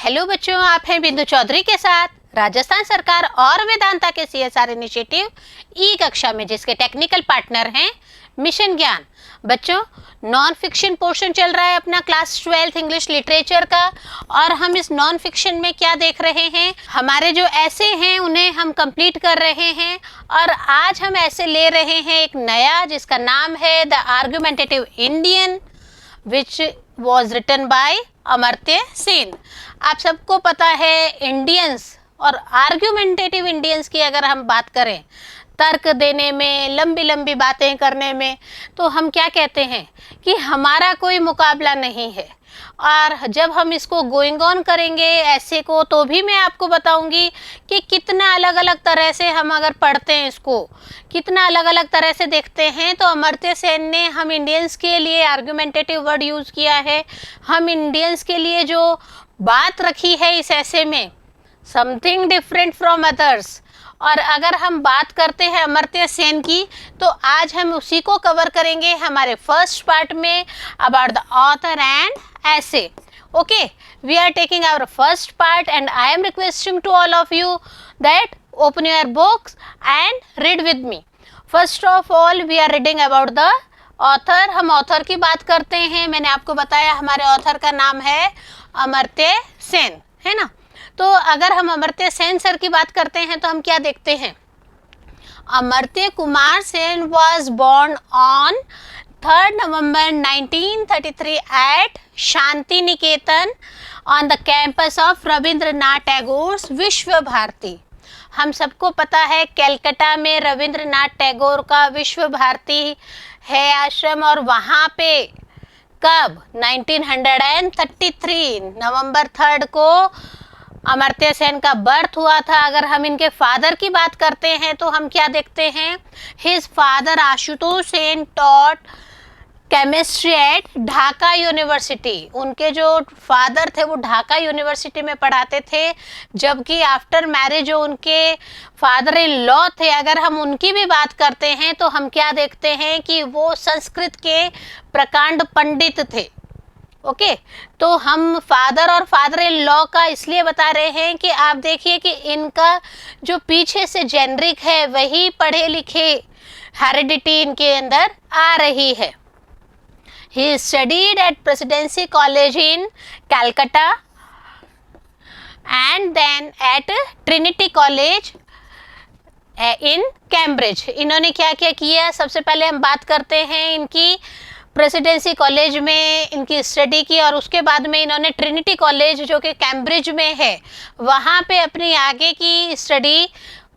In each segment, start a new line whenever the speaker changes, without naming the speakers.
Hello बच्चों, आप हैं बिंदु चौधरी के साथ राजस्थान सरकार और वेदांता के CSR इनिशिएटिव ई कक्षा में, जिसके टेक्निकल पार्टनर हैं मिशन ज्ञान। बच्चों, नॉन फिक्शन पोर्शन चल रहा है अपना क्लास 12 इंग्लिश लिटरेचर का, और हम इस नॉन फिक्शन में क्या देख रहे हैं, हमारे जो ऐसे हैं उन्हें हम कंप्लीट कर रहे हैं। और आज हम ऐसे ले रहे हैं एक नया, जिसका नाम है the argumentative Indian, which was written by Amartya Sen. आप सबको पता है इंडियंस और आर्ग्यूमेंटेटिव इंडियंस की अगर हम बात करें, तर्क देने में, लंबी लंबी बातें करने में, तो हम क्या कहते हैं कि हमारा कोई मुकाबला नहीं है। और जब हम इसको गोइंग ऑन करेंगे ऐसे को, तो भी मैं आपको बताऊंगी कि कितना अलग अलग तरह से हम अगर पढ़ते हैं इसको, कितना अलग अलग तरह से देखते हैं। तो अमर्त्य सेन ने हम इंडियंस के लिए आर्गुमेंटेटिव वर्ड यूज़ किया है। हम इंडियंस के लिए जो बात रखी है इस ऐसे में, समथिंग डिफरेंट फ्रॉम अदर्स। और अगर हम बात करते हैं अमर्त्य सेन की, तो आज हम उसी को कवर करेंगे हमारे फर्स्ट पार्ट में, अबाउट द ऑथर एंड ऐसे। Okay, we are taking our first part and I am requesting to all of you that open your books and read with me. First of all we are reading about the author. हम author की बात करते हैं। मैंने आपको बताया हमारे author का नाम है अमर्त्य सेन, है ना। तो अगर हम अमर्त्य सेन सर की बात करते हैं तो हम क्या देखते हैं, Amartya Kumar Sen was born on 3 November 1933 at Shantiniketan on the campus of Rabindranath Tagore Visva Bharati. हम सबको पता है कलकत्ता में रविंद्रनाथ टैगोर का विश्व भारती है आश्रम, और वहाँ पे कब 1933 नवंबर 3 को अमर्त्य सेन का बर्थ हुआ था। अगर हम इनके फादर की बात करते हैं तो हम क्या देखते हैं, his father Ashutosh Sen taught chemistry at Dhaka university. उनके जो फादर थे वो ढाका यूनिवर्सिटी में पढ़ाते थे, जबकि आफ्टर मैरिज जो उनके फादर इन लॉ थे, अगर हम उनकी भी बात करते हैं तो हम क्या देखते हैं कि वो संस्कृत के प्रकांड पंडित थे। ओके, तो हम फादर और फादर इन लॉ का इसलिए बता रहे हैं कि आप देखिए कि इनका जो पीछे से जेनरिक है वही पढ़े लिखे हेरिडिटी इनके अंदर आ रही है। He studied at Presidency College in Calcutta and then at Trinity College in Cambridge। इन्होंने क्या क्या किया, सबसे पहले हम बात करते हैं इनकी प्रेसिडेंसी कॉलेज में इनकी स्टडी की, और उसके बाद में इन्होंने ट्रिनिटी कॉलेज जो कि कैम्ब्रिज में है वहाँ पे अपनी आगे की स्टडी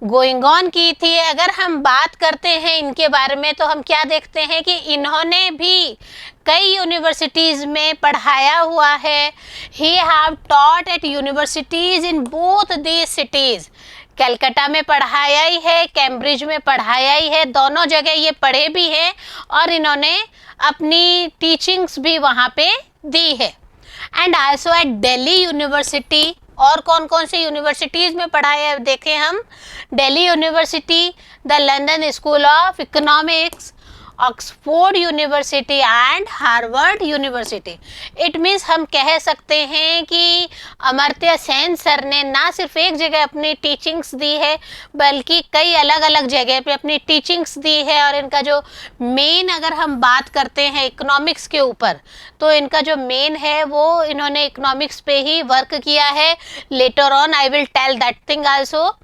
गोइंग ऑन की थी। अगर हम बात करते हैं इनके बारे में तो हम क्या देखते हैं कि इन्होंने भी कई यूनिवर्सिटीज़ में पढ़ाया हुआ है। He have taught at universities in both these cities. Calcutta में पढ़ाया ही है, कैम्ब्रिज में पढ़ाया ही है, दोनों जगह ये पढ़े भी हैं और इन्होंने अपनी टीचिंग्स भी वहाँ पे दी है। And also at Delhi university. और कौन कौन सी यूनिवर्सिटीज़ में पढ़ाया है देखें हम, Delhi university, the London school of economics, Oxford university and Harvard university. It means हम कह सकते हैं कि अमर्त्य सेन सर ने ना सिर्फ एक जगह अपनी टीचिंग्स दी है, बल्कि कई अलग अलग जगह पे अपनी टीचिंग्स दी है। और इनका जो मेन, अगर हम बात करते हैं इकोनॉमिक्स के ऊपर, तो इनका जो मेन है वो इन्होंने इकोनॉमिक्स पे ही वर्क किया है। Later on I will tell that thing also.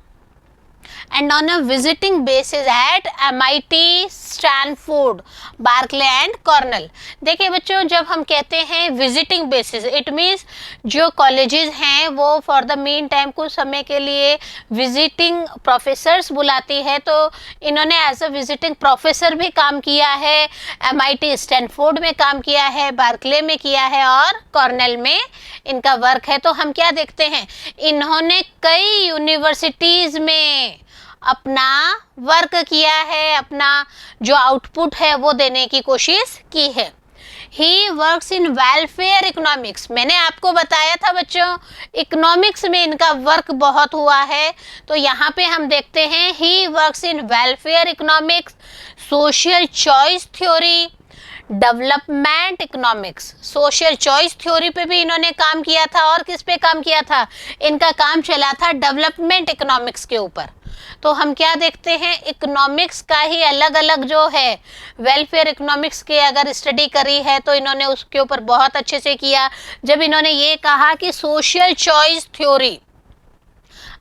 And on a visiting basis at MIT, Stanford, Berkeley and Cornell। देखिए बच्चों, जब हम कहते हैं विजिटिंग बेसिस, इट मीन्स जो कॉलेजेस हैं वो फॉर द मेन टाइम कुछ समय के लिए विजिटिंग प्रोफेसर्स बुलाती है। तो इन्होंने एज अ विजिटिंग प्रोफेसर भी काम किया है, MIT स्टैनफोर्ड में काम किया है, बार्कले में किया है और कॉर्नेल में इनका वर्क है। तो हम क्या देखते हैं, इन्होंने कई यूनिवर्सिटीज़ में अपना वर्क किया है, अपना जो आउटपुट है वो देने की कोशिश की है। He works in welfare economics. मैंने आपको बताया था बच्चों, इकोनॉमिक्स में इनका वर्क बहुत हुआ है। तो यहाँ पे हम देखते हैं he works in welfare economics, social choice theory, development economics, social choice theory पे भी इन्होंने काम किया था। और किस पे काम किया था? इनका काम चला था डेवलपमेंट इकोनॉमिक्स के ऊपर। तो हम क्या देखते हैं, इकोनॉमिक्स का ही अलग अलग जो है, वेलफेयर इकोनॉमिक्स के अगर स्टडी करी है तो इन्होंने उसके ऊपर बहुत अच्छे से किया। जब इन्होंने ये कहा कि सोशल चॉइस थ्योरी,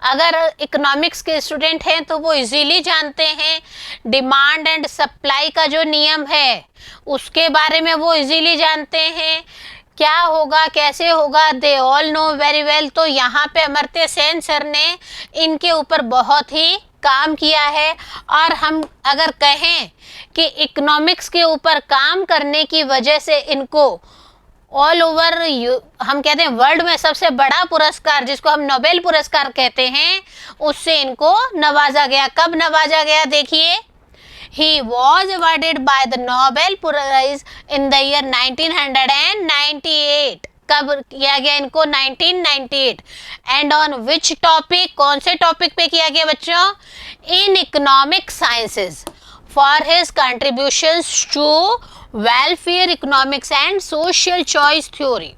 अगर इकोनॉमिक्स के स्टूडेंट हैं तो वो इजीली जानते हैं डिमांड एंड सप्लाई का जो नियम है उसके बारे में वो इजीली जानते हैं, क्या होगा कैसे होगा, they all know very well. तो यहाँ पे अमर्त्य सेन सर ने इनके ऊपर बहुत ही काम किया है। और हम अगर कहें कि इकोनॉमिक्स के ऊपर काम करने की वजह से इनको ऑल ओवर हम कहते हैं वर्ल्ड में सबसे बड़ा पुरस्कार, जिसको हम नोबेल पुरस्कार कहते हैं, उससे इनको नवाजा गया। कब नवाजा गया? देखिए, he was awarded by the Nobel Prize in the year 1998। कब किया गया इनको? 1998। एंड ऑन विच टॉपिक, कौन से टॉपिक पे किया गया बच्चों? In economic sciences for his contributions to welfare economics and social choice theory.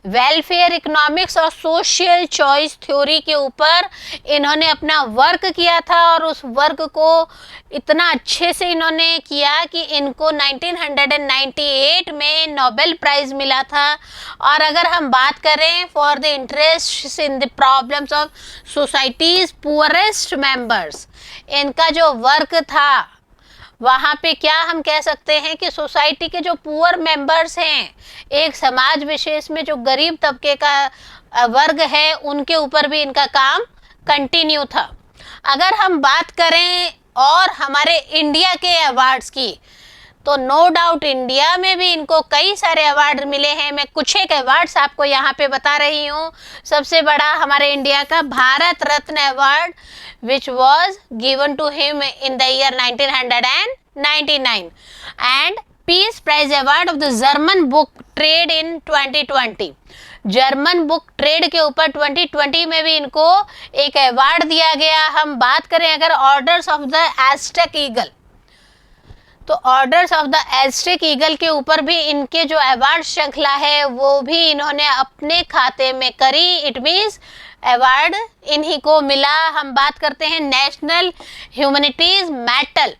Welfare economics और सोशल चॉइस थ्योरी के ऊपर इन्होंने अपना वर्क किया था और उस वर्क को इतना अच्छे से इन्होंने किया कि इनको 1998 में नोबेल प्राइज़ मिला था। और अगर हम बात करें for the interest in the problems of societies poorest members, इनका जो वर्क था वहाँ पे क्या हम कह सकते हैं कि सोसाइटी के जो पुअर मेंबर्स हैं, एक समाज विशेष में जो गरीब तबके का वर्ग है, उनके ऊपर भी इनका काम कंटिन्यू था। अगर हम बात करें और हमारे इंडिया के अवार्ड्स की, तो नो डाउट इंडिया में भी इनको कई सारे अवार्ड मिले हैं। मैं कुछ एक अवार्ड्स आपको यहाँ पे बता रही हूँ। सबसे बड़ा हमारे इंडिया का Bharat Ratna award which was given to him in the year 1999 and Peace Prize Award of the German Book Trade in 2020। German book trade के ऊपर 2020 में भी इनको एक अवार्ड दिया गया। हम बात करें अगर orders of the Aztec eagle, तो orders of the Aztec eagle के ऊपर भी इनके जो अवार्ड श्रृंखला है वो भी इन्होंने अपने खाते में करी। इट मीन्स अवार्ड इन्हीं को मिला। हम बात करते हैं नेशनल ह्यूमैनिटीज मेडल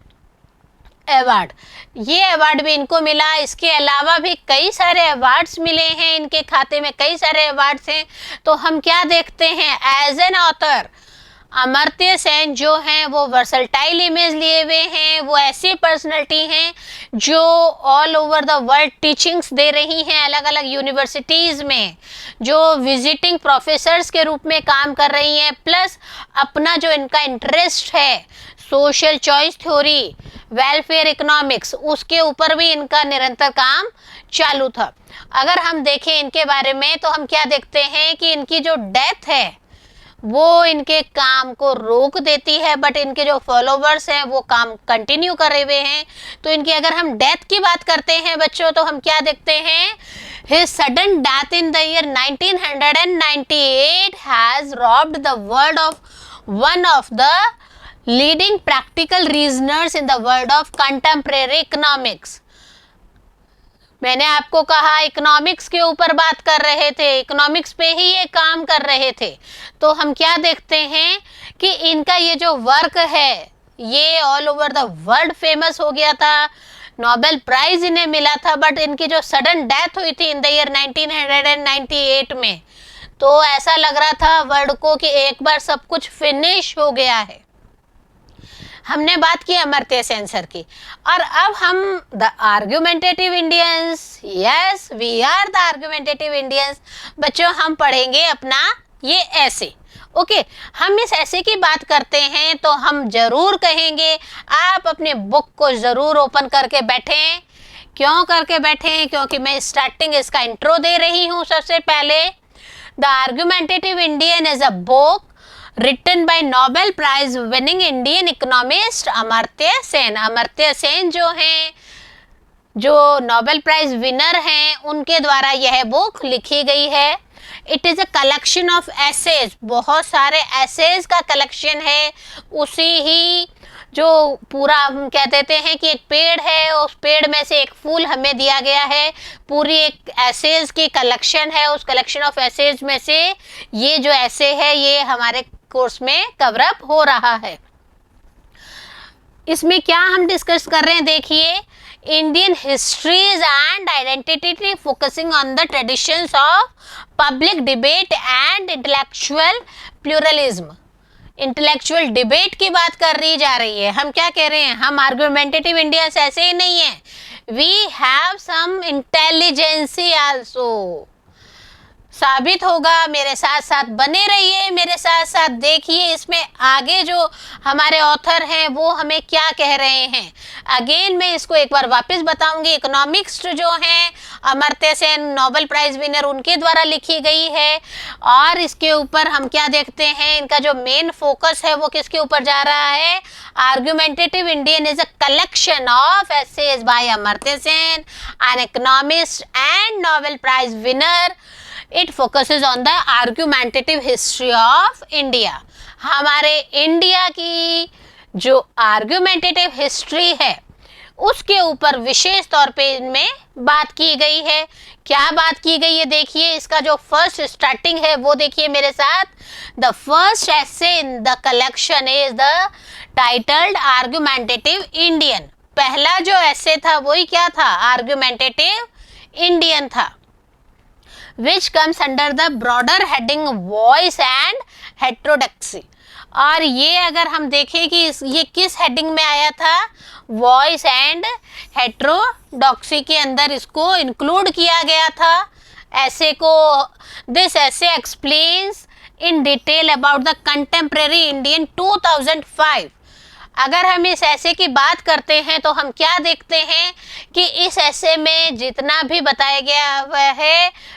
अवार्ड, ये अवार्ड भी इनको मिला। इसके अलावा भी कई सारे अवार्ड्स मिले हैं इनके खाते में, कई सारे अवार्ड्स हैं। तो हम क्या देखते हैं, as an author Amartya Sen जो हैं वो वर्सटाइल इमेज लिए हुए हैं। वो ऐसी पर्सनैलिटी हैं जो all over the world teachings दे रही हैं अलग अलग यूनिवर्सिटीज़ में, जो विजिटिंग प्रोफेसर्स के रूप में काम कर रही हैं। प्लस अपना जो इनका इंटरेस्ट है social choice theory, welfare economics, उसके ऊपर भी इनका निरंतर काम चालू था। अगर हम देखें इनके बारे में तो हम क्या देखते हैं कि इनकी जो डेथ है वो इनके काम को रोक देती है, बट इनके जो फॉलोवर्स हैं वो काम कंटिन्यू करे हुए हैं। तो इनकी अगर हम डेथ की बात करते हैं बच्चों, तो हम क्या देखते हैं, his sudden death in the year 1998 has robbed the world of one of the leading practical reasoners in the world of contemporary economics. मैंने आपको कहा इकोनॉमिक्स के ऊपर बात कर रहे थे, इकोनॉमिक्स पे ही ये काम कर रहे थे। तो हम क्या देखते हैं कि इनका ये जो वर्क है ये all over the world famous हो गया था, नोबेल प्राइज इन्हें मिला था। बट इनकी जो सडन डेथ हुई थी इन द ईयर 1998 में, तो ऐसा लग रहा था वर्ल्ड को कि एक बार सब कुछ फिनिश हो गया है। हमने बात की अमर्त्य सेन सर की। और अब हम the argumentative Indians, yes we are the argumentative Indians. बच्चों हम पढ़ेंगे अपना ये ऐसे, ओके। हम इस ऐसे की बात करते हैं तो हम जरूर कहेंगे आप अपने बुक को ज़रूर ओपन करके बैठें। क्यों करके बैठें? क्योंकि मैं स्टार्टिंग इसका इंट्रो दे रही हूँ। सबसे पहले the argumentative Indian is a book written by Nobel Prize winning Indian economist Amartya Sen. Amartya Sen जो हैं, जो नोबेल प्राइज विनर हैं, उनके द्वारा यह बुक लिखी गई है। It is a collection of essays, बहुत सारे एसेज का कलेक्शन है। उसी ही जो पूरा हम कह देते हैं कि एक पेड़ है, उस पेड़ में से एक फूल हमें दिया गया है, पूरी एक एसेज की कलेक्शन है। उस कलेक्शन ऑफ एसेज में से ये जो ऐसे है ये हमारे कोर्स में कवर अप हो रहा है। इसमें क्या हम डिस्कस कर रहे हैं, देखिए, Indian histories and identity focusing on the traditions of public debate and intellectual pluralism. Intellectual debate की बात कर रही जा रही है। हम क्या कह रहे हैं, हम आर्गुमेंटेटिव इंडियंस ऐसे ही नहीं है, we have some intelligency also. साबित होगा, मेरे साथ साथ बने रहिए, मेरे साथ साथ देखिए इसमें आगे जो हमारे ऑथर हैं वो हमें क्या कह रहे हैं। अगेन मैं इसको एक बार वापस बताऊंगी। इकोनॉमिक्स जो हैं Amartya Sen Nobel prize winner, उनके द्वारा लिखी गई है। और इसके ऊपर हम क्या देखते हैं, इनका जो मेन फोकस है वो किसके ऊपर जा रहा है, argumentative Indian is a collection of essays by Amartya Sen, an economist and Nobel prize winner. It focuses on the argumentative history of India. हमारे इंडिया की जो आर्गुमेंटेटिव हिस्ट्री है उसके ऊपर विशेष तौर पे इनमें बात की गई है। क्या बात की गई है, देखिए इसका जो फर्स्ट स्टार्टिंग है वो देखिए मेरे साथ। The first essay in the collection is the titled argumentative Indian. पहला जो ऐसे था वही क्या था, आर्गुमेंटेटिव इंडियन था, which comes under the broader heading voice and heterodoxy। और ये अगर हम देखें कि ये किस हेडिंग में आया था, वॉइस एंड हेट्रोडॉक्सी के अंदर इसको इंक्लूड किया गया था ऐसे को। दिस ऐसे explains in detail about the contemporary Indian 2005। अगर हम इस ऐसे की बात करते हैं तो हम क्या देखते हैं कि इस ऐसे में जितना भी बताया गया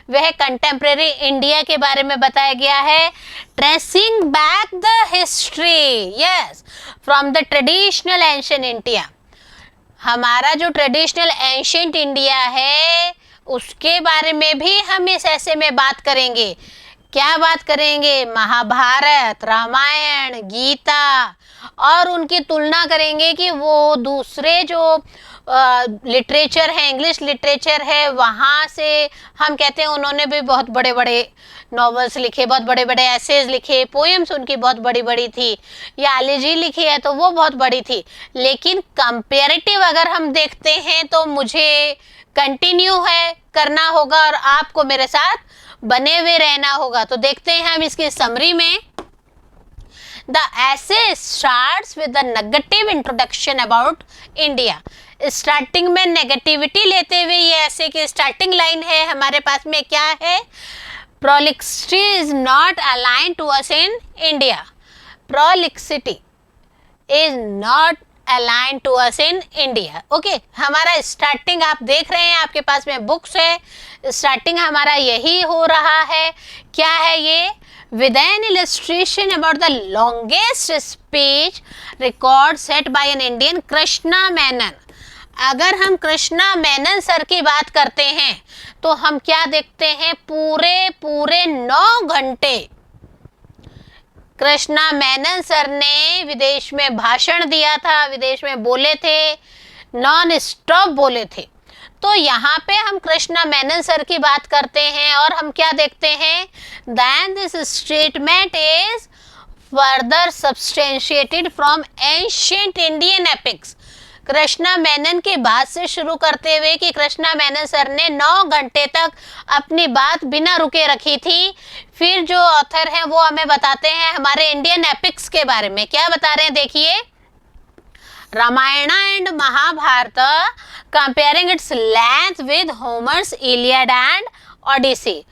वह कंटेम्प्रेरी इंडिया के बारे में बताया गया है। Tracing back the history, yes, from the traditional ancient India. हमारा जो ट्रेडिशनल एंशिएंट इंडिया है उसके बारे में भी हम इस ऐसे में बात करेंगे। क्या बात करेंगे, महाभारत, रामायण, गीता, और उनकी तुलना करेंगे कि वो दूसरे जो लिटरेचर है, इंग्लिश लिटरेचर है, वहाँ से हम कहते हैं उन्होंने भी बहुत बड़े बड़े नॉवेल्स लिखे, बहुत बड़े बड़े एसेज लिखे, पोएम्स उनकी बहुत बड़ी बड़ी थी, या आलिजी लिखी है तो वो बहुत बड़ी थी। लेकिन कंपेरेटिव अगर हम देखते हैं तो मुझे कंटिन्यू है करना होगा और आपको मेरे साथ बने हुए रहना होगा। तो देखते हैं हम इसकी समरी में। The essay starts with a negative introduction about India। Starting में नेगेटिविटी लेते हुए ये ऐसे की स्टार्टिंग लाइन है हमारे पास में क्या है, prolixity is not aligned to us in India। prolixity is not aligned to us in India। Okay, हमारा स्टार्टिंग आप देख रहे हैं, आपके पास में बुक्स है, स्टार्टिंग हमारा यही हो रहा है। क्या है ये, with an illustration about the longest speech record set by an Indian, Krishna Menon. अगर हम कृष्णा मेनन सर की बात करते हैं तो हम क्या देखते हैं, पूरे 9 घंटे कृष्णा मेनन सर ने विदेश में भाषण दिया था, विदेश में बोले थे, नॉन स्टॉप बोले थे। तो यहाँ पे हम कृष्णा मेनन सर की बात करते हैं और हम क्या देखते हैं, then this statement is further substantiated from ancient Indian epics। Krishna Menon की बात से शुरू करते हुए कि कृष्णा मेनन सर ने 9 घंटे तक अपनी बात बिना रुके रखी थी। फिर जो ऑथर हैं वो हमें बताते हैं हमारे इंडियन एपिक्स के बारे में। क्या बता रहे हैं, देखिए, Ramayana and Mahabharata comparing its length with Homer's Iliad and Odyssey.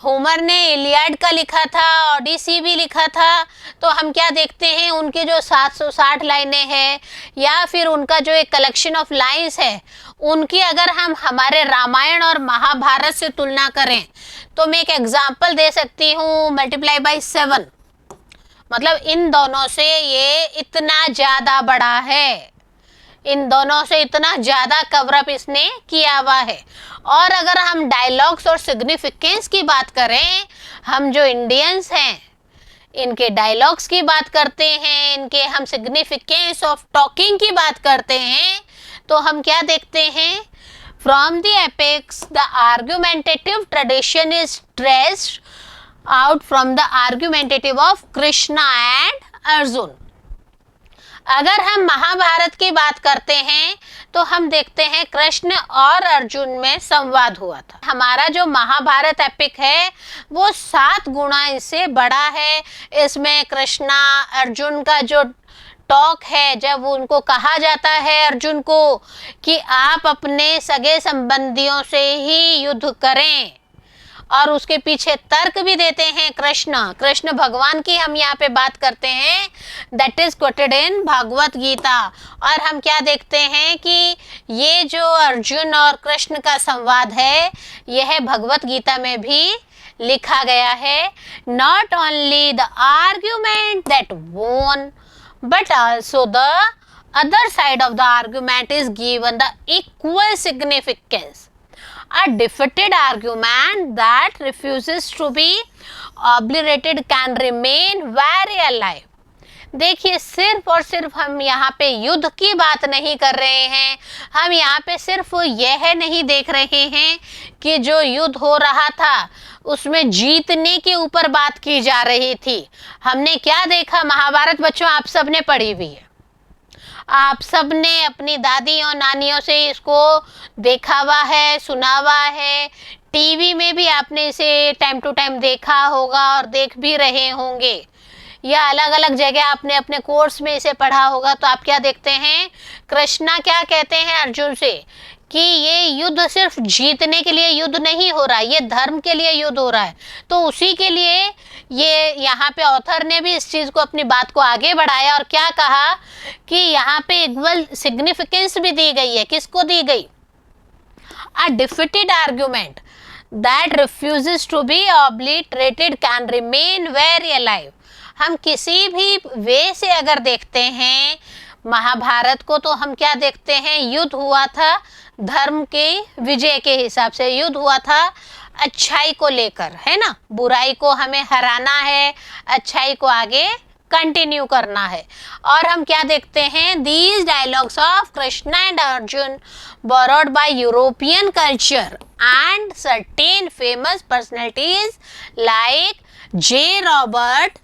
Homer ने इलियड का लिखा था, ओडिसी भी लिखा था। तो हम क्या देखते हैं, उनके जो 760 लाइनें हैं या फिर उनका जो एक कलेक्शन ऑफ लाइन्स है, उनकी अगर हम हमारे रामायण और महाभारत से तुलना करें तो मैं एक एग्जांपल दे सकती हूँ, मल्टीप्लाई बाय 7। मतलब इन दोनों से ये इतना ज़्यादा बड़ा है, इन दोनों से इतना ज़्यादा कवरअप इसने किया हुआ है। और अगर हम डायलॉग्स और सिग्निफिकेंस की बात करें, हम जो इंडियंस हैं इनके डायलॉग्स की बात करते हैं, इनके हम सिग्निफिकेंस ऑफ टॉकिंग की बात करते हैं, तो हम क्या देखते हैं? From the epics the argumentative tradition is traced out from the argumentative of Krishna and Arjuna. अगर हम महाभारत की बात करते हैं तो हम देखते हैं कृष्ण और अर्जुन में संवाद हुआ था। हमारा जो महाभारत एपिक है वो 7 गुना इससे बड़ा है। इसमें कृष्णा अर्जुन का जो टॉक है, जब उनको कहा जाता है अर्जुन को कि आप अपने सगे संबंधियों से ही युद्ध करें, और उसके पीछे तर्क भी देते हैं कृष्ण भगवान की हम यहाँ पे बात करते हैं, that is quoted in Bhagavat Gita. और हम क्या देखते हैं कि ये जो अर्जुन और कृष्ण का संवाद है यह भगवत गीता में भी लिखा गया है। Not only the argument that won but also the other side of the argument is given the equal significance. A defeated argument that refuses to be obliterated can remain very alive. देखिए, सिर्फ और सिर्फ हम यहाँ पे युद्ध की बात नहीं कर रहे हैं, हम यहाँ पे सिर्फ यह नहीं देख रहे हैं कि जो युद्ध हो रहा था उसमें जीतने के ऊपर बात की जा रही थी। हमने क्या देखा? महाभारत बच्चों आप सबने पढ़ी हुई है, आप सबने अपनी दादी और नानियों से इसको देखा हुआ है, सुना हुआ है, टीवी में भी आपने इसे टाइम टू टाइम देखा होगा और देख भी रहे होंगे, या अलग अलग जगह आपने अपने कोर्स में इसे पढ़ा होगा। तो आप क्या देखते हैं? कृष्णा क्या कहते हैं अर्जुन से कि ये युद्ध सिर्फ जीतने के लिए युद्ध नहीं हो रहा, ये धर्म के लिए युद्ध हो रहा है। तो उसी के लिए ये यहाँ पे ऑथर ने भी इस चीज़ को, अपनी बात को आगे बढ़ाया और क्या कहा कि यहाँ पे इक्वल सिग्निफिकेंस भी दी गई है। किसको दी गई? A defeated argument that refuses to be obliterated can remain very alive. हम किसी भी वे से अगर देखते हैं महाभारत को तो हम क्या देखते हैं? युद्ध हुआ था धर्म के विजय के हिसाब से, युद्ध हुआ था अच्छाई को लेकर, है ना। बुराई को हमें हराना है, अच्छाई को आगे कंटिन्यू करना है। और हम क्या देखते हैं? These dialogues of Krishna and Arjun borrowed by European culture and certain famous personalities like J. Robert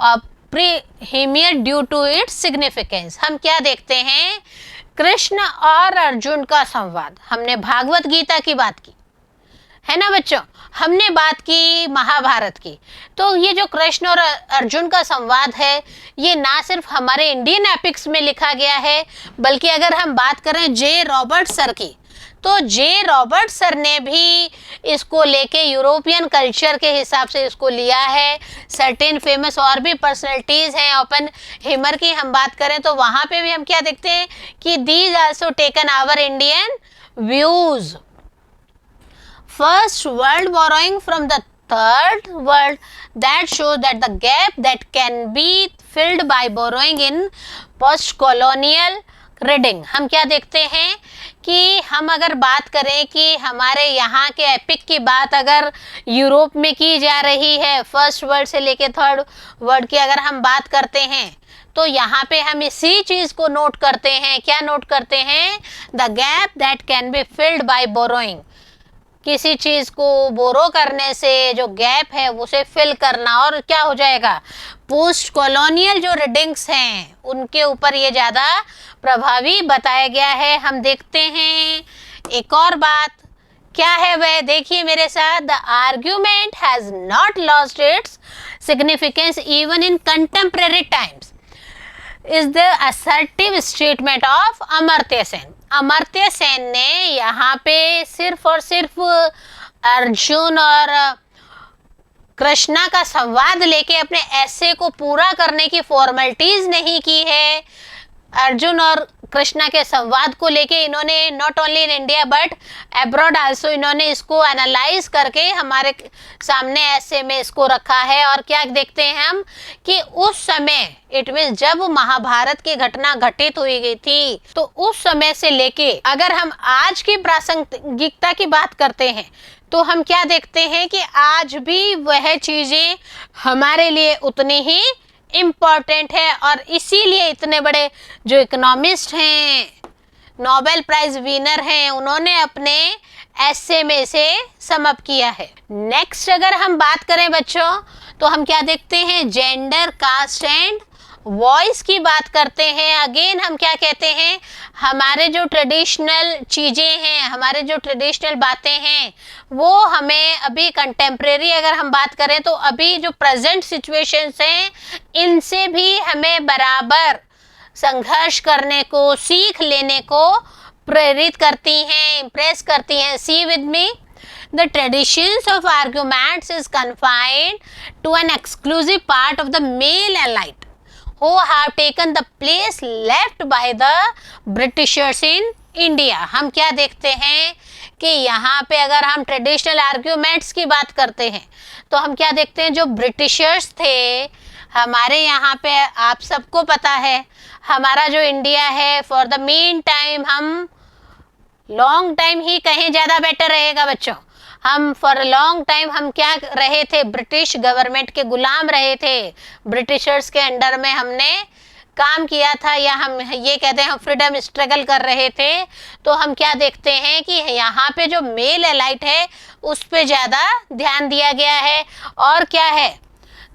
Oppenheimer due to its significance। हम क्या देखते हैं? कृष्ण और अर्जुन का संवाद। हमने भागवत गीता की बात की है ना बच्चों, हमने बात की महाभारत की। तो ये जो कृष्ण और अर्जुन का संवाद है ये ना सिर्फ हमारे इंडियन एपिक्स में लिखा गया है, बल्कि अगर हम बात करें जे रॉबर्ट सर की, तो जे रॉबर्ट सर ने भी इसको लेके यूरोपियन कल्चर के हिसाब से इसको लिया है। सर्टेन फेमस और भी पर्सनैलिटीज़ हैं, ओपेनहाइमर की हम बात करें तो वहाँ पे भी हम क्या देखते हैं कि these also taken our Indian views. First world borrowing from the third world that shows that the gap that can be filled by borrowing in post colonial reading। हम क्या देखते हैं कि हम अगर बात करें कि हमारे यहाँ के एपिक की बात अगर यूरोप में की जा रही है, फर्स्ट वर्ल्ड से लेके थर्ड वर्ल्ड की अगर हम बात करते हैं तो यहाँ पे हम इसी चीज़ को नोट करते हैं। क्या नोट करते हैं? The gap that can be filled by borrowing. किसी चीज़ को बोरो करने से जो गैप है उसे फिल करना, और क्या हो जाएगा? पोस्ट कॉलोनियल जो रीडिंग्स हैं उनके ऊपर ये ज़्यादा प्रभावी बताया गया है। हम देखते हैं एक और बात क्या है वह, देखिए मेरे साथ। The argument has not lost its significance even in contemporary times is the assertive statement of Amartya Sen. Amartya Sen ने यहाँ पे सिर्फ और सिर्फ अर्जुन और कृष्णा का संवाद लेके अपने ऐसे को पूरा करने की फॉर्मेलिटीज नहीं की है। अर्जुन और कृष्णा के संवाद को लेके इन्होंने not only in India but abroad also इन्होंने इसको एनालाइज करके हमारे सामने ऐसे में इसको रखा है। और क्या देखते हैं हम कि उस समय इट मीन जब महाभारत की घटना घटित हुई गई थी तो उस समय से लेके अगर हम आज की प्रासंगिकता की बात करते हैं तो हम क्या देखते हैं कि आज भी वह चीजें हमारे लिए उतनी ही इम्पोर्टेंट है। और इसीलिए इतने बड़े जो इकोनॉमिस्ट हैं, नोबेल प्राइज विनर हैं, उन्होंने अपने ऐसे में से सम अप किया है। नेक्स्ट अगर हम बात करें बच्चों तो हम क्या देखते हैं, जेंडर, कास्ट एंड वॉइस की बात करते हैं। अगेन हम क्या कहते हैं, हमारे जो ट्रेडिशनल चीज़ें हैं, हमारे जो ट्रेडिशनल बातें हैं वो हमें अभी कंटेम्प्रेरी अगर हम बात करें तो अभी जो प्रेजेंट सिचुएशंस हैं इनसे भी हमें बराबर संघर्ष करने को, सीख लेने को प्रेरित करती हैं, इम्प्रेस करती हैं। See with me, the traditions of arguments is confined to an exclusive part of the male elite who have taken the place left by the Britishers in India। हम क्या देखते हैं कि यहाँ पे अगर हम ट्रेडिशनल आर्ग्यूमेंट्स की बात करते हैं तो हम क्या देखते हैं, जो ब्रिटिशर्स थे हमारे यहाँ पे, आप सबको पता है हमारा जो इंडिया है फॉर द मीन टाइम, हम लॉन्ग टाइम ही कहीं ज़्यादा बेटर रहेगा बच्चों। हम फॉर अ लॉन्ग टाइम हम क्या रहे थे, ब्रिटिश गवर्नमेंट के गुलाम रहे थे, ब्रिटिशर्स के अंडर में हमने काम किया था, या हम ये कहते हैं हम फ्रीडम स्ट्रगल कर रहे थे। तो हम क्या देखते हैं कि यहाँ पे जो मेल एलाइट है उस पे ज़्यादा ध्यान दिया गया है। और क्या है,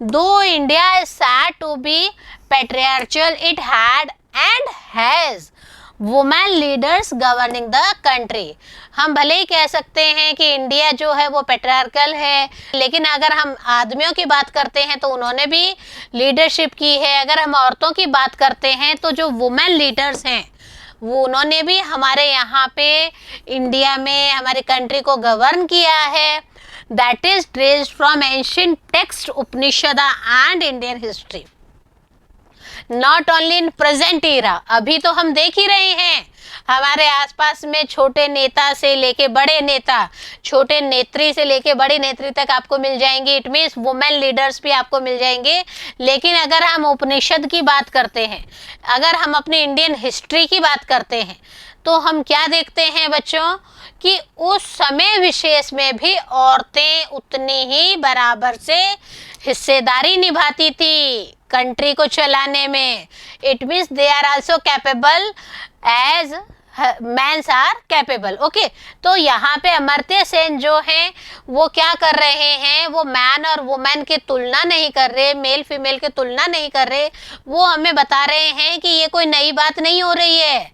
दो India is said to be patriarchal, it had and has women leaders governing the country. हम भले ही कह सकते हैं कि इंडिया जो है वो पैट्रियार्कल है, लेकिन अगर हम आदमियों की बात करते हैं तो उन्होंने भी लीडरशिप की है। अगर हम औरतों की बात करते हैं तो जो वुमेन लीडर्स हैं वो उन्होंने भी हमारे यहाँ पे इंडिया में हमारी कंट्री को गवर्न किया है। That is traced from ancient text Upanishad and Indian history, not only in present era. अभी तो हम देख ही रहे हैं हमारे आसपास में छोटे नेता से लेके बड़े नेता, छोटे नेत्री से लेके बड़ी नेत्री तक आपको मिल जाएंगे। इट मीन्स वुमेन लीडर्स भी आपको मिल जाएंगे। लेकिन अगर हम उपनिषद की बात करते हैं, अगर हम अपने इंडियन हिस्ट्री की बात करते हैं तो हम क्या देखते हैं बच्चों कि उस समय विशेष में भी औरतें उतनी ही बराबर से हिस्सेदारी निभाती थी कंट्री को चलाने में। It means they are also capable as mans are capable. Okay, तो यहाँ पे अमर्त्य सेन जो हैं वो क्या कर रहे हैं, वो मैन और वुमेन की तुलना नहीं कर रहे, मेल फीमेल की तुलना नहीं कर रहे, वो हमें बता रहे हैं कि ये कोई नई बात नहीं हो रही है।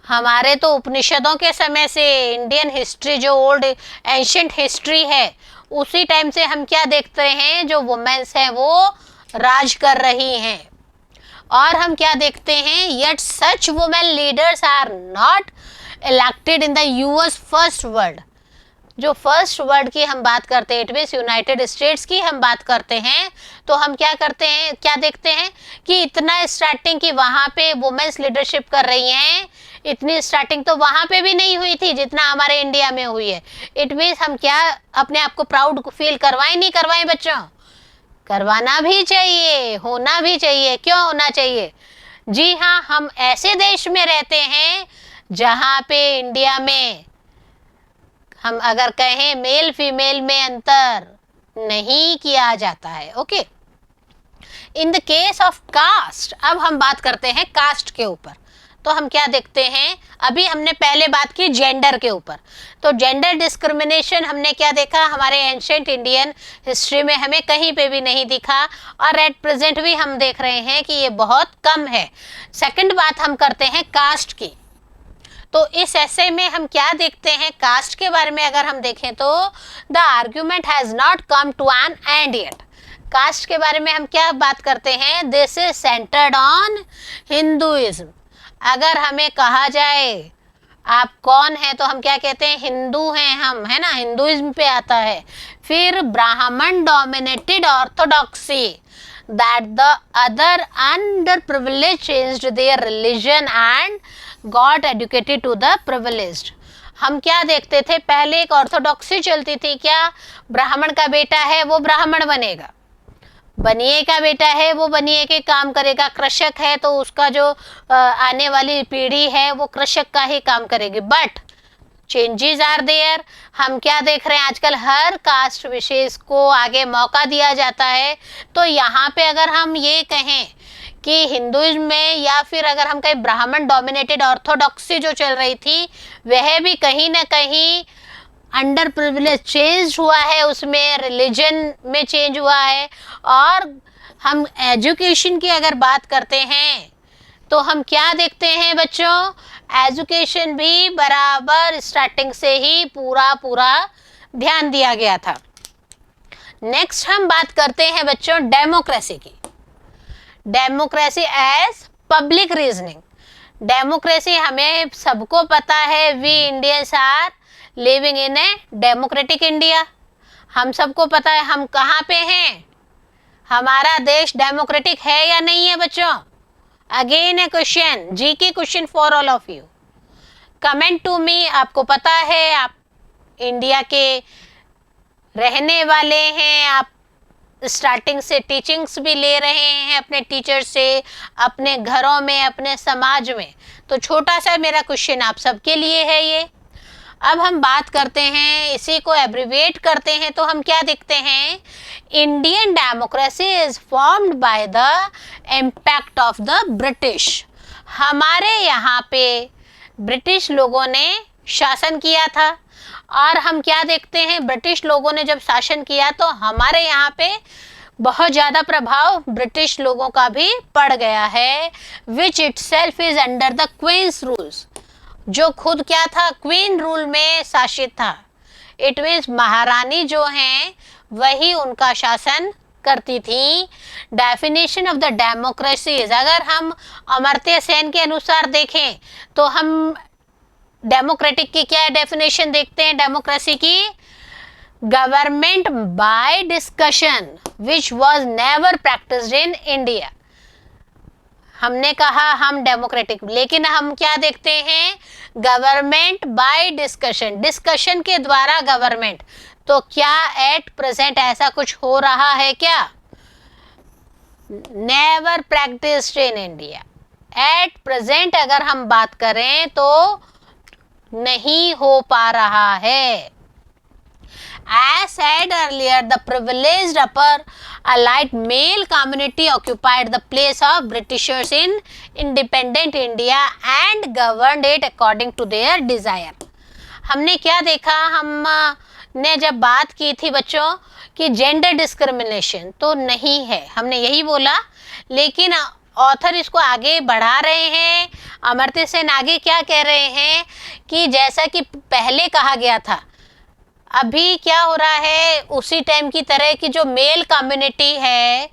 हमारे तो उपनिषदों के समय से इंडियन हिस्ट्री जो ओल्ड एंशिएंट हिस्ट्री है उसी टाइम से हम क्या देखते हैं, जो वुमेन्स हैं वो राज कर रही हैं। और हम क्या देखते हैं, yet such women leaders are not elected in the US first world. जो फर्स्ट वर्ल्ड की हम बात करते हैं, इट मीन्स यूनाइटेड स्टेट्स की हम बात करते हैं, तो हम क्या करते हैं, क्या देखते हैं कि इतना स्टार्टिंग की वहाँ पे वुमेन्स लीडरशिप कर रही हैं, इतनी स्टार्टिंग तो वहाँ पे भी नहीं हुई थी जितना हमारे इंडिया में हुई है। इट मीन्स हम क्या अपने आप को प्राउड फील करवाएं, नहीं करवाएं बच्चों? करवाना भी चाहिए, होना भी चाहिए। क्यों होना चाहिए? जी हाँ, हम ऐसे देश में रहते हैं जहाँ पे इंडिया में हम अगर कहें मेल फीमेल में अंतर नहीं किया जाता है। Okay, in the case of caste, अब हम बात करते हैं कास्ट के ऊपर। तो हम क्या देखते हैं, अभी हमने पहले बात की जेंडर के ऊपर, तो जेंडर डिस्क्रिमिनेशन हमने क्या देखा, हमारे एंशिएंट इंडियन हिस्ट्री में हमें कहीं पे भी नहीं दिखा, और एट प्रेजेंट भी हम देख रहे हैं कि ये बहुत कम है। सेकंड बात हम करते हैं कास्ट की। तो इस ऐसे में हम क्या देखते हैं, कास्ट के बारे में अगर हम देखें तो the argument has not come to an end yet. Caste के बारे में हम क्या बात करते हैं, this is centred on Hinduism. अगर हमें कहा जाए आप कौन हैं तो हम क्या कहते हैं, हिंदू हैं हम, है ना, हिंदुइज्म पे आता है। फिर ब्राह्मण dominated orthodoxy, that the other underprivileged changed their religion and got educated to the privileged. हम क्या देखते थे, पहले एक ऑर्थोडॉक्सी चलती थी, क्या ब्राह्मण का बेटा है वो ब्राह्मण बनेगा, बनिए का बेटा है वो बनिए के काम करेगा, कृषक है तो उसका जो आने वाली पीढ़ी है वो कृषक का ही काम करेगी. But changes are there. हम क्या देख रहे हैं आजकल, हर कास्ट विशेष को आगे मौका दिया जाता है. तो यहाँ पे अगर हम ये कहें कि हिंदुइज्म में, या फिर अगर हम कहें ब्राह्मण डोमिनेटेड ऑर्थोडॉक्सी जो चल रही थी, वह भी कहीं ना कहीं अंडर प्रिविलेज चेंज हुआ है, उसमें रिलीजन में चेंज हुआ है. और हम एजुकेशन की अगर बात करते हैं तो हम क्या देखते हैं बच्चों, एजुकेशन भी बराबर स्टार्टिंग से ही पूरा ध्यान दिया गया था. नेक्स्ट हम बात करते हैं बच्चों डेमोक्रेसी की. Democracy as public reasoning. Democracy हमें सबको पता है, we Indians are living in a democratic India. हम सबको पता है हम कहाँ पे हैं, हमारा देश डेमोक्रेटिक है या नहीं है बच्चों. Again a question, GK question for all of you. Comment to me. आपको पता है आप इंडिया के रहने वाले हैं, आप स्टार्टिंग से टीचिंग्स भी ले रहे हैं अपने टीचर से, अपने घरों में, अपने समाज में. तो छोटा सा मेरा क्वेश्चन आप सबके लिए है ये. अब हम बात करते हैं, इसी को एब्रिविएट करते हैं, तो हम क्या देखते हैं, Indian democracy is formed by the impact of the British. हमारे यहाँ पे ब्रिटिश लोगों ने शासन किया था, और हम क्या देखते हैं, ब्रिटिश लोगों ने जब शासन किया तो हमारे यहाँ पे बहुत ज़्यादा प्रभाव ब्रिटिश लोगों का भी पड़ गया है, which itself is under the queen's rules. जो खुद क्या था, क्वीन रूल में शासित था. इट मीन्स महारानी जो हैं वही उनका शासन करती थी. डेफिनेशन ऑफ द डेमोक्रेसीज, अगर हम अमर्त्य सेन के अनुसार देखें तो हम डेमोक्रेटिक की क्या डेफिनेशन देखते हैं डेमोक्रेसी की, government by discussion which was never practised in India. हमने कहा हम डेमोक्रेटिक, लेकिन हम क्या देखते हैं, गवर्नमेंट बाय डिस्कशन, डिस्कशन के द्वारा गवर्नमेंट. तो क्या एट प्रेजेंट ऐसा कुछ हो रहा है क्या, never practised in India. At present अगर हम बात करें तो नहीं हो पा रहा है. As said earlier, the privileged upper allied male community occupied the place of Britishers in independent India and governed it according to their desire. हमने क्या देखा, हमने जब बात की थी बच्चों कि जेंडर डिस्क्रिमिनेशन तो नहीं है, हमने यही बोला, लेकिन ऑथर इसको आगे बढ़ा रहे हैं. अमर्त्य सेन आगे क्या कह रहे हैं कि जैसा कि पहले कहा गया था, अभी क्या हो रहा है, उसी टाइम की तरह की जो मेल कम्युनिटी है,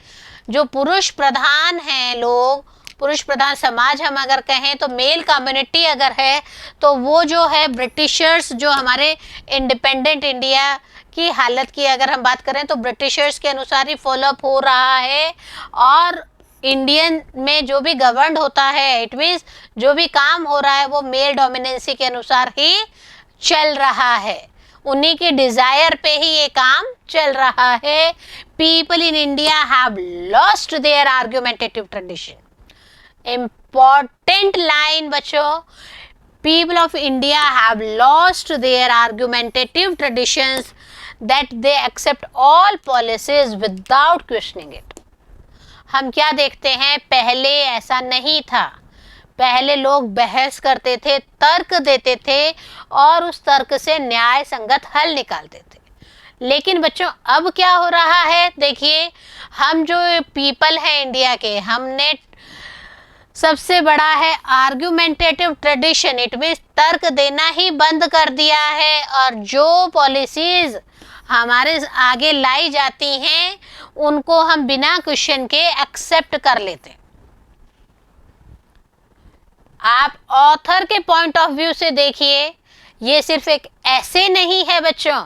जो पुरुष प्रधान हैं लोग, पुरुष प्रधान समाज हम अगर कहें तो मेल कम्युनिटी अगर है, तो वो जो है ब्रिटिशर्स, जो हमारे इंडिपेंडेंट इंडिया की हालत की अगर हम बात करें तो ब्रिटिशर्स के अनुसार ही फॉलोअप हो रहा है. और इंडियन में जो भी गवर्न होता है, इट मीन्स जो भी काम हो रहा है वो मेल डोमिनेंसी के अनुसार ही चल रहा है, उन्हीं के डिजायर पे ही ये काम चल रहा है. People in India have lost their argumentative tradition. Important line बच्चों, people of India have lost their argumentative traditions that they accept all policies without questioning it. हम क्या देखते हैं, पहले ऐसा नहीं था, पहले लोग बहस करते थे, तर्क देते थे और उस तर्क से न्याय संगत हल निकालते थे. लेकिन बच्चों अब क्या हो रहा है, देखिए हम जो पीपल हैं इंडिया के, हमने सबसे बड़ा है आर्ग्यूमेंटेटिव ट्रेडिशन, इट मीन्स तर्क देना ही बंद कर दिया है, और जो पॉलिसीज हमारे आगे लाई जाती हैं उनको हम बिना क्वेश्चन के एक्सेप्ट कर लेते हैं. आप ऑथर के पॉइंट ऑफ व्यू से देखिए, ये सिर्फ एक ऐसे नहीं है बच्चों,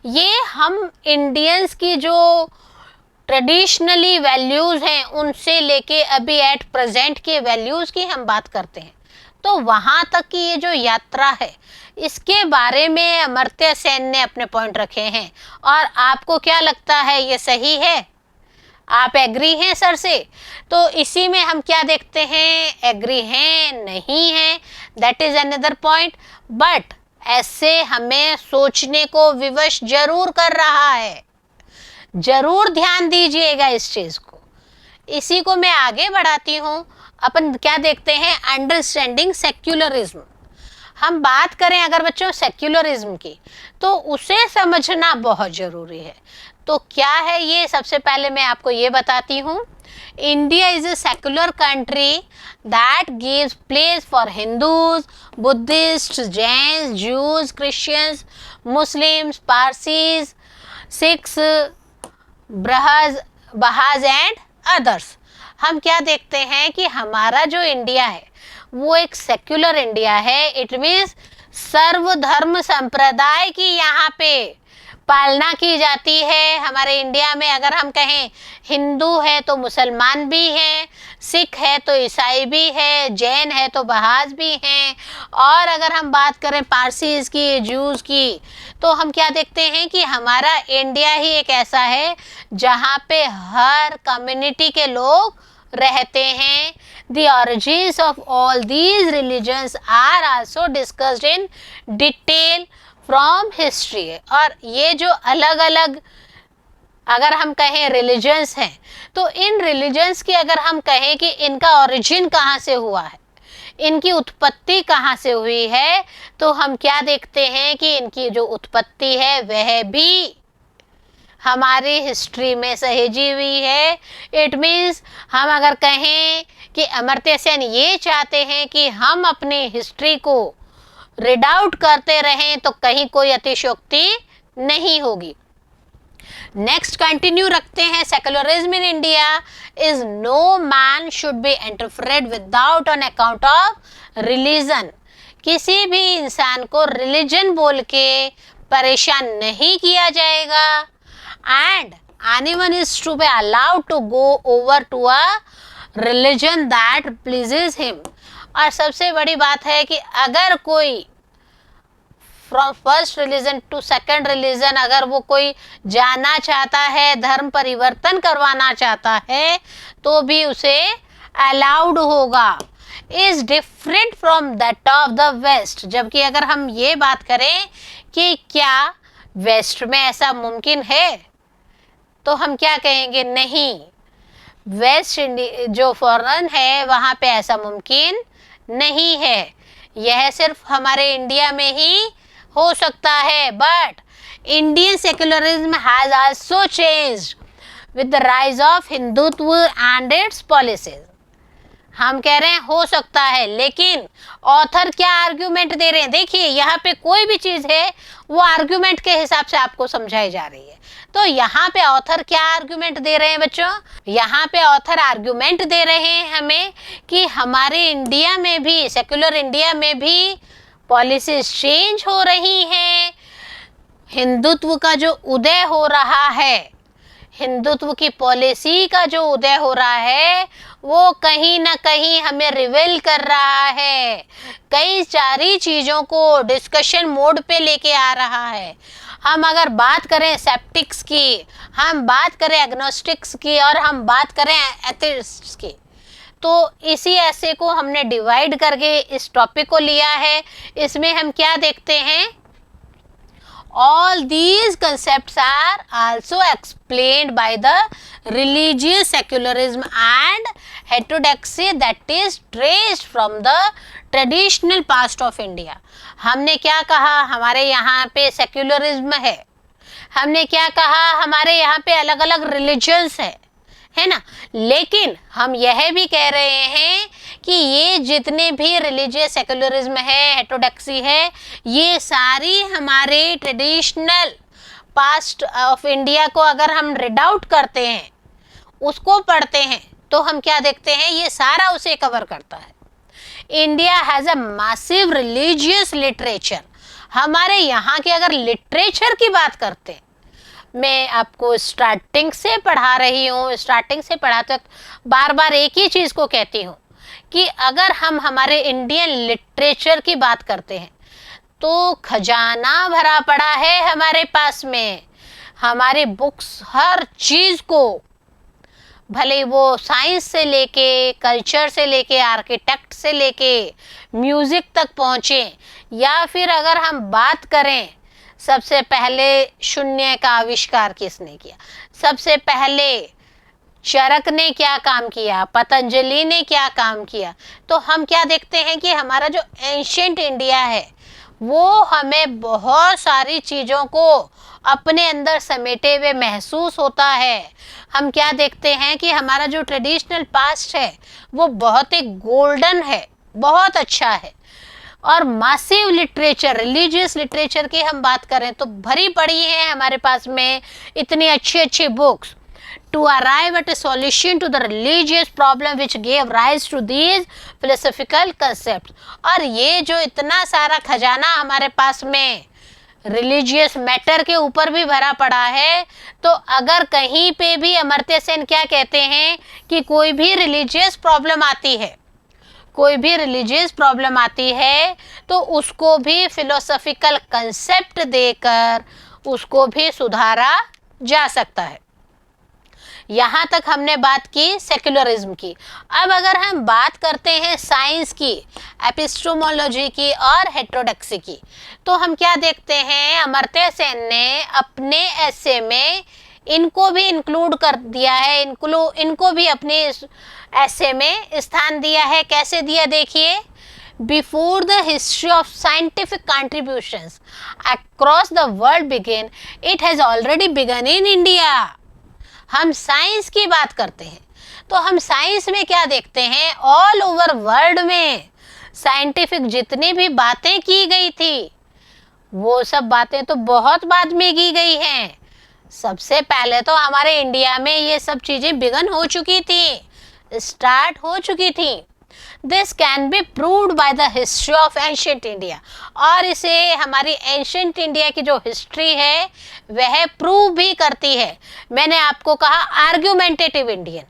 ये हम इंडियंस की जो ट्रेडिशनली वैल्यूज़ हैं उनसे लेके अभी एट प्रेजेंट के वैल्यूज़ की हम बात करते हैं, तो वहाँ तक की ये जो यात्रा है इसके बारे में अमर्त्य सेन ने अपने पॉइंट रखे हैं। और आपको क्या लगता है, ये सही है? आप एग्री हैं सर से? तो इसी में हम क्या देखते हैं, एग्री हैं नहीं हैं, that is another point. But ऐसे हमें सोचने को विवश जरूर कर रहा है, जरूर ध्यान दीजिएगा इस चीज को। इसी को मैं आगे बढ़ाती हूँ। अपन क्या देखते हैं, अंडरस्टैंडिंग सेक्युलरिज्म। हम बात करें अगर बच्चों सेक्युलरिज्म की, तो उसे समझना बहुत जरूरी है। तो क्या है ये, सबसे पहले मैं आपको ये बताती हूँ। India is a secular country that gives place for Hindus, Buddhists, Jain, Jews, Christians, Muslims, Parsis, Sikhs, Bahais and others. हम क्या देखते हैं कि हमारा जो इंडिया है वो एक सेक्युलर इंडिया है। इट मीन्स सर्वधर्म संप्रदाय की यहाँ पे पालना की जाती है। हमारे इंडिया में अगर हम कहें हिंदू है तो मुसलमान भी हैं, सिख है तो ईसाई भी है, जैन है तो बहाज भी हैं, और अगर हम बात करें पारसीज की, जूस की, तो हम क्या देखते हैं कि हमारा इंडिया ही एक ऐसा है जहाँ पे हर कम्युनिटी के लोग रहते हैं। The origins of all these religions are also discussed in detail from history। और ये जो अलग अलग अगर हम कहें रिलीजन्स हैं, तो इन रिलीजन्स की अगर हम कहें कि इनका ओरिजिन कहाँ से हुआ है, इनकी उत्पत्ति कहाँ से हुई है, तो हम क्या देखते हैं कि इनकी जो उत्पत्ति है वह भी हमारी हिस्ट्री में सहेजी हुई है। इट मीन्स हम अगर कहें कि अमर्त्य सेन ये चाहते हैं कि हम अपनी हिस्ट्री को रीड आउट करते रहें, तो कहीं कोई अतिशयोक्ति नहीं होगी। नेक्स्ट कंटिन्यू रखते हैं। Secularism in India is no man should be interfered without on account of religion. किसी भी इंसान को रिलीजन बोल के परेशान नहीं किया जाएगा। And anyone is to be allowed to go over to a religion that pleases him। और सबसे बड़ी बात है कि अगर कोई from first religion to second religion अगर वो कोई जाना चाहता है, धर्म परिवर्तन करवाना चाहता है, तो भी उसे अलाउड होगा। Is different from that of the west. जबकि अगर हम ये बात करें कि क्या वेस्ट में ऐसा मुमकिन है, तो हम क्या कहेंगे, नहीं, वेस्ट इंडिया जो फॉरेन है वहाँ पे ऐसा मुमकिन नहीं है। यह सिर्फ हमारे इंडिया में ही हो सकता है। But Indian secularism has also changed with the rise of Hindutva and it's policies. हम कह रहे हैं हो सकता है, लेकिन ऑथर क्या आर्ग्यूमेंट दे रहे हैं, देखिए यहाँ पे कोई भी चीज़ है वो आर्ग्यूमेंट के हिसाब से आपको समझाई जा रही है। तो यहाँ पे ऑथर क्या आर्ग्यूमेंट दे रहे हैं बच्चों, यहाँ पे ऑथर आर्ग्यूमेंट दे रहे हैं हमें कि हमारे इंडिया में भी, सेक्युलर इंडिया में भी पॉलिसीज चेंज हो रही हैं। हिंदुत्व का जो उदय हो रहा है, हिंदुत्व की पॉलिसी का जो उदय हो रहा है, वो कहीं ना कहीं हमें रिवील कर रहा है, कई सारी चीज़ों को डिस्कशन मोड पे लेके आ रहा है। हम अगर बात करें सेप्टिक्स की, हम बात करें एग्नोस्टिक्स की, और हम बात करें एथिस्ट्स की, तो इसी ऐसे को हमने डिवाइड करके इस टॉपिक को लिया है। इसमें हम क्या देखते हैं, all these concepts are also explained by the religious secularism and heterodoxy that is traced from the traditional past of India। हमने क्या कहा, हमारे यहाँ पे सेक्युलरिज्म है, हमने क्या कहा, हमारे यहाँ पे अलग अलग रिलीजन्स है ना, लेकिन हम यह भी कह रहे हैं कि ये जितने भी रिलीजियस सेक्युलरिज्म है, हेटेरोडॉक्सी है, ये सारी हमारे ट्रेडिशनल पास्ट ऑफ इंडिया को अगर हम रीड आउट करते हैं, उसको पढ़ते हैं, तो हम क्या देखते हैं, ये सारा उसे कवर करता है। India has a massive religious literature. हमारे यहाँ के अगर लिटरेचर की बात करते हैं, मैं आपको स्टार्टिंग से पढ़ा रही हूँ, स्टार्टिंग से पढ़ाते बार बार एक ही चीज़ को कहती हूँ कि अगर हम हमारे इंडियन लिटरेचर की बात करते हैं तो खजाना भरा पड़ा है हमारे पास में। हमारे बुक्स हर चीज़ को, भले वो साइंस से लेके, कल्चर से लेके, आर्किटेक्ट से लेके, म्यूज़िक तक पहुँचे, या फिर अगर हम बात करें सबसे पहले शून्य का आविष्कार किसने किया, सबसे पहले चरक ने क्या काम किया, पतंजलि ने क्या काम किया, तो हम क्या देखते हैं कि हमारा जो एंशिएंट इंडिया है वो हमें बहुत सारी चीज़ों को अपने अंदर समेटे हुए महसूस होता है। हम क्या देखते हैं कि हमारा जो ट्रेडिशनल पास्ट है वो बहुत ही गोल्डन है, बहुत अच्छा है। और मासिव लिटरेचर, रिलीजियस लिटरेचर की हम बात करें तो भरी पड़ी है हमारे पास में इतनी अच्छी अच्छी books to arrive at a solution to the religious problem which gave rise to these philosophical concepts। और ये जो इतना सारा खजाना हमारे पास में रिलीजियस मैटर के ऊपर भी भरा पड़ा है, तो अगर कहीं पे भी अमर्त्य सेन क्या कहते हैं कि कोई भी रिलीजियस प्रॉब्लम आती है, कोई भी रिलीजियस प्रॉब्लम आती है तो उसको भी फिलोसॉफिकल कंसेप्ट देकर उसको भी सुधारा जा सकता है। यहाँ तक हमने बात की सेक्युलरिज्म की। अब अगर हम बात करते हैं साइंस की, एपिस्टेमोलॉजी की और हेटेरोडॉक्सी की, तो हम क्या देखते हैं, अमर्त्य सेन ने अपने एसे में इनको भी इंक्लूड कर दिया है, इनको भी अपने एसे में स्थान दिया है। कैसे दिया देखिए, before the history of scientific contributions across the world begin, it has already began in India. हम साइंस की बात करते हैं तो हम साइंस में क्या देखते हैं, ऑल ओवर वर्ल्ड में साइंटिफिक जितनी भी बातें की गई थी वो सब बातें तो बहुत बाद में की गई हैं। सबसे पहले तो हमारे इंडिया में ये सब चीज़ें बिगन हो चुकी थी, स्टार्ट हो चुकी थी। This can be proved by the history of ancient India, और इसे हमारी एंशिएंट इंडिया की जो हिस्ट्री है वह प्रूव भी करती है। मैंने आपको कहा आर्ग्यूमेंटेटिव इंडियन,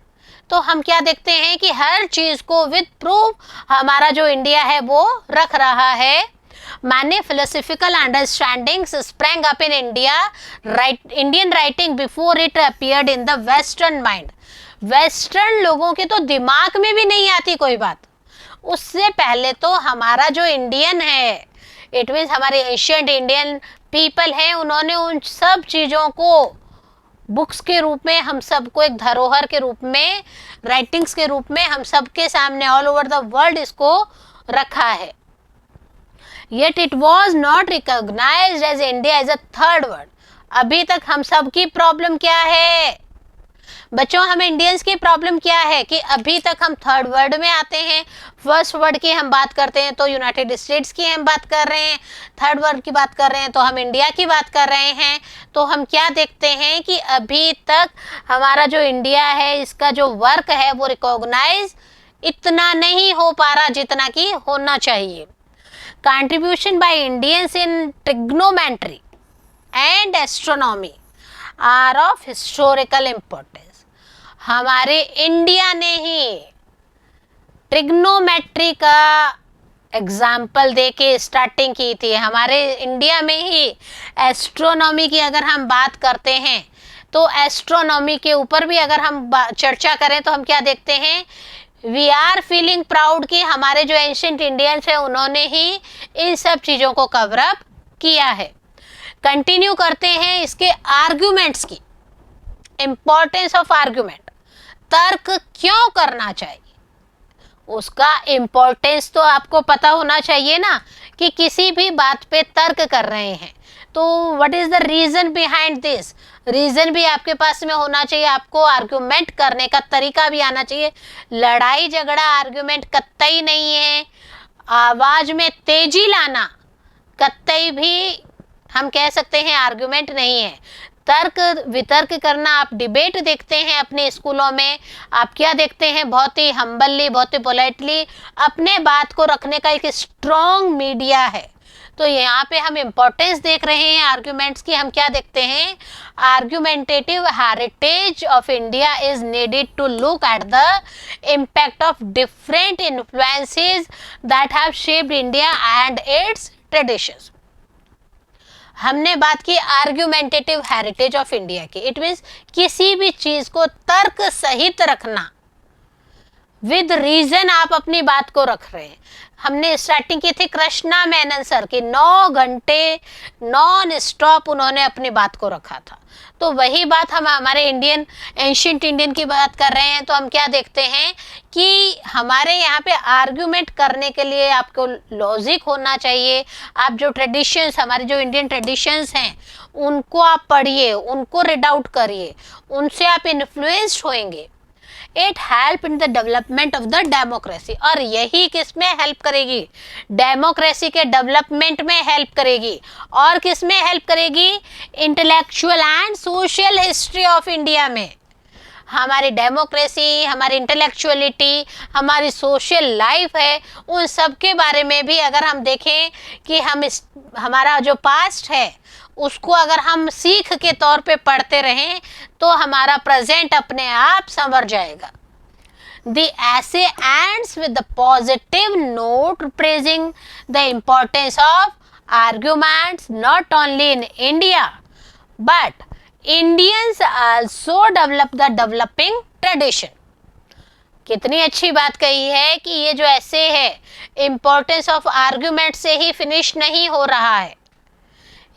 तो हम क्या देखते हैं कि हर चीज़ को विद प्रूफ हमारा जो इंडिया है वो रख रहा है। Many philosophical understandings sprang up in India, Indian writing before it appeared in the Western mind। Western लोगों के तो दिमाग में भी नहीं आती कोई बात, उससे पहले तो हमारा जो इंडियन है, इट मीन्स हमारे एशियंट इंडियन पीपल हैं, उन्होंने उन सब चीज़ों को बुक्स के रूप में, हम सबको एक धरोहर के रूप में, राइटिंग्स के रूप में हम सबके सामने ऑल ओवर द वर्ल्ड इसको रखा है। Yet it was not recognized as India as a third world। अभी तक हम सब की प्रॉब्लम क्या है बच्चों, हम इंडियंस की प्रॉब्लम क्या है कि अभी तक हम थर्ड वर्ल्ड में आते हैं। फर्स्ट वर्ल्ड की हम बात करते हैं तो यूनाइटेड स्टेट्स की हम बात कर रहे हैं, थर्ड वर्ल्ड की बात कर रहे हैं तो हम इंडिया की बात कर रहे हैं। तो हम क्या देखते हैं कि अभी तक हमारा जो इंडिया है, इसका जो वर्क है वो रिकॉग्नाइज इतना नहीं हो पा रहा जितना कि होना चाहिए। Contribution by Indians in trigonometry and astronomy are of historical importance। हमारे इंडिया ने ही ट्रिग्नोमेट्री का एग्जाम्पल देके स्टार्टिंग की थी। हमारे इंडिया में ही एस्ट्रोनॉमी की अगर हम बात करते हैं तो एस्ट्रोनॉमी के ऊपर भी अगर हम चर्चा करें तो हम क्या देखते हैं, वी आर फीलिंग प्राउड कि हमारे जो एंशिएंट इंडियंस हैं उन्होंने ही इन सब चीज़ों को कवर अप किया है। कंटिन्यू करते हैं इसके आर्ग्यूमेंट्स की, इम्पोर्टेंस ऑफ आर्ग्यूमेंट। तर्क क्यों करना चाहिए, उसका इम्पोर्टेंस तो आपको पता होना चाहिए ना, कि किसी भी बात पे तर्क कर रहे हैं तो what is the reason behind this, reason भी आपके पास में होना चाहिए। आपको आर्ग्यूमेंट करने का तरीका भी आना चाहिए। लड़ाई झगड़ा आर्ग्यूमेंट कतई नहीं है। आवाज़ में तेजी लाना कतई भी हम कह सकते हैं आर्ग्यूमेंट नहीं है। तर्क वितर्क करना, आप डिबेट देखते हैं अपने स्कूलों में, आप क्या देखते हैं, बहुत ही हम्बली, बहुत ही पोलाइटली अपने बात को रखने का एक स्ट्रॉन्ग मीडिया है। तो यहाँ पे हम इम्पोर्टेंस देख रहे हैं आर्ग्यूमेंट्स की। हम क्या देखते हैं, argumentative heritage of India is needed to look at the impact of different influences that have shaped India and its traditions. हमने बात की आर्ग्यूमेंटेटिव हेरिटेज ऑफ इंडिया की। इट मीन्स किसी भी चीज को तर्क सहित रखना, विद रीजन आप अपनी बात को रख रहे हैं। हमने स्टार्टिंग की थी कृष्णा मेनन सर की, 9 घंटे नॉन स्टॉप उन्होंने अपनी बात को रखा था। तो वही बात हम हमारे इंडियन, एंशिएंट इंडियन की बात कर रहे हैं। तो हम क्या देखते हैं कि हमारे यहाँ पे आर्ग्यूमेंट करने के लिए आपको लॉजिक होना चाहिए। आप जो ट्रेडिशंस, हमारे जो इंडियन ट्रेडिशंस हैं, उनको आप पढ़िए, उनको रीड आउट करिए, उनसे आप इन्फ्लुएंस्ड होंगे। It help in the development of the democracy, और यही किस में हेल्प करेगी, डेमोक्रेसी के डेवलपमेंट में हेल्प करेगी। और किस में हेल्प करेगी, intellectual and social history of India में। हमारी डेमोक्रेसी, हमारी इंटेलेक्चुअलिटी, हमारी सोशल लाइफ है, उन सब के बारे में भी अगर हम देखें कि हमारा जो पास्ट है उसको अगर हम सीख के तौर पे पढ़ते रहें तो हमारा प्रेजेंट अपने आप संवर जाएगा। The essay ends with the positive note praising the importance of arguments not only in India but Indians also develop the developing tradition। कितनी अच्छी बात कही है कि ये जो ऐसे है, इम्पोर्टेंस ऑफ आर्ग्यूमेंट से ही फिनिश नहीं हो रहा है।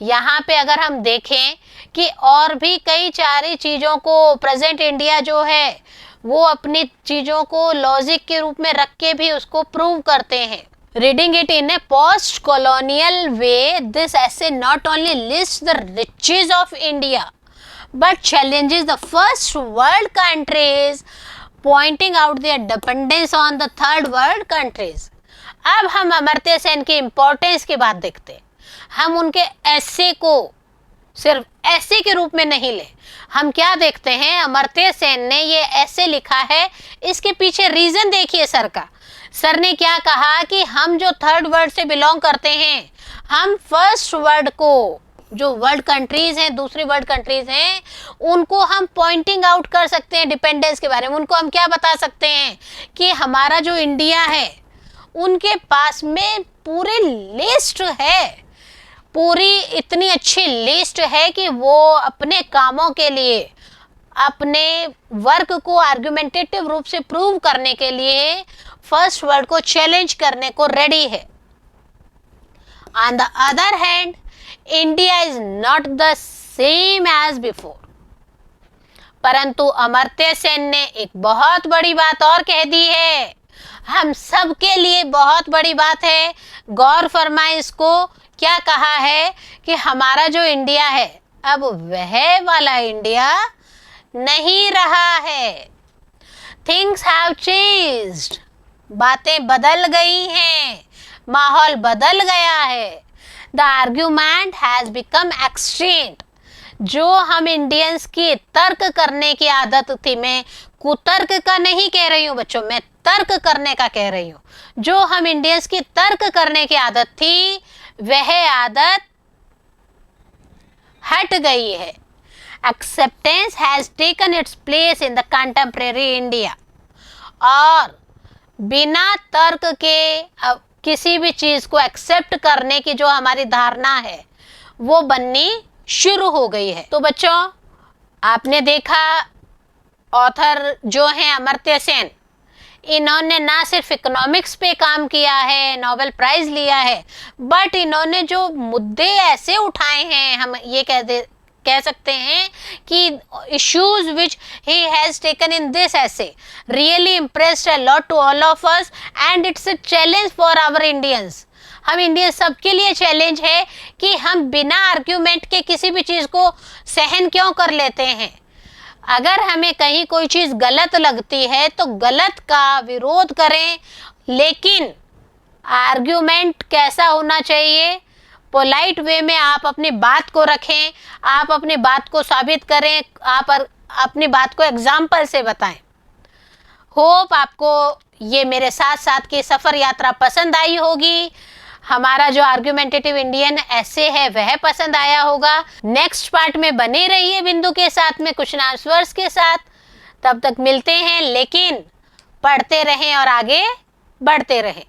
यहाँ पे अगर हम देखें कि और भी कई सारी चीज़ों को प्रेजेंट इंडिया जो है वो अपनी चीज़ों को लॉजिक के रूप में रख के भी उसको प्रूव करते हैं। Reading it in a post colonial way, this essay not only list the riches of India but challenges the first world countries, pointing out their dependence on the third world countries। अब हम अमर्त्य सेन की importance की बात देखते हैं। हम उनके ऐसे को सिर्फ ऐसे के रूप में नहीं ले, हम क्या देखते हैं, अमर्त्य सेन ने ये ऐसे लिखा है, इसके पीछे रीजन देखिए सर का। सर ने क्या कहा कि हम जो थर्ड वर्ल्ड से बिलोंग करते हैं, हम फर्स्ट वर्ल्ड को, जो वर्ल्ड कंट्रीज हैं, दूसरी वर्ल्ड कंट्रीज हैं, उनको हम पॉइंटिंग आउट कर सकते हैं डिपेंडेंस के बारे में। उनको हम क्या बता सकते हैं कि हमारा जो इंडिया है उनके पास में पूरी लिस्ट है, पूरी इतनी अच्छी लिस्ट है कि वो अपने कामों के लिए, अपने वर्क को आर्गुमेंटेटिव रूप से प्रूव करने के लिए फर्स्ट वर्ल्ड को चैलेंज करने को रेडी है। On the other hand, India is not the same as before. परंतु अमर्त्य सेन ने एक बहुत बड़ी बात और कह दी है, हम सब के लिए बहुत बड़ी बात है, गौर फरमाएं इसको। क्या कहा है कि हमारा जो इंडिया है अब वह वाला इंडिया नहीं रहा है। थिंग्स हैव चेंज्ड, बातें बदल गई हैं, माहौल बदल गया है। The argument has become extreme. जो हम इंडियंस की तर्क करने की आदत थी, मैं कुतर्क का नहीं कह रही हूँ बच्चों, मैं तर्क करने का कह रही हूँ। जो हम इंडियंस की तर्क करने की आदत थी वह आदत हट गई है। Acceptance has taken its place in the contemporary India. और बिना तर्क के किसी भी चीज को एक्सेप्ट करने की जो हमारी धारणा है वो बननी शुरू हो गई है। तो बच्चों, आपने देखा ऑथर जो हैं अमर्त्य सेन, इन्होंने ना सिर्फ इकोनॉमिक्स पे काम किया है, नोबेल प्राइज लिया है, बट इन्होंने जो मुद्दे ऐसे उठाए हैं, हम ये कह सकते हैं कि issues which he has taken in this essay really impressed a lot to all of us and it's a challenge for our Indians. हम इंडियन सबके लिए चैलेंज है कि हम बिना आर्ग्यूमेंट के किसी भी चीज़ को सहन क्यों कर लेते हैं। अगर हमें कहीं कोई चीज़ गलत लगती है तो गलत का विरोध करें, लेकिन आर्ग्यूमेंट कैसा होना चाहिए, पोलाइट वे में आप अपनी बात को रखें, आप अपनी बात को साबित करें, आप अपनी बात को एग्जाम्पल से बताएं। होप आपको ये मेरे साथ साथ की सफ़र यात्रा पसंद आई होगी। हमारा जो आर्ग्यूमेंटेटिव इंडियन ऐसे है वह पसंद आया होगा। नेक्स्ट पार्ट में बने रहिए बिंदु के साथ में, क्वेश्चन आंसर्स के साथ। तब तक मिलते हैं, लेकिन पढ़ते रहें और आगे बढ़ते रहें।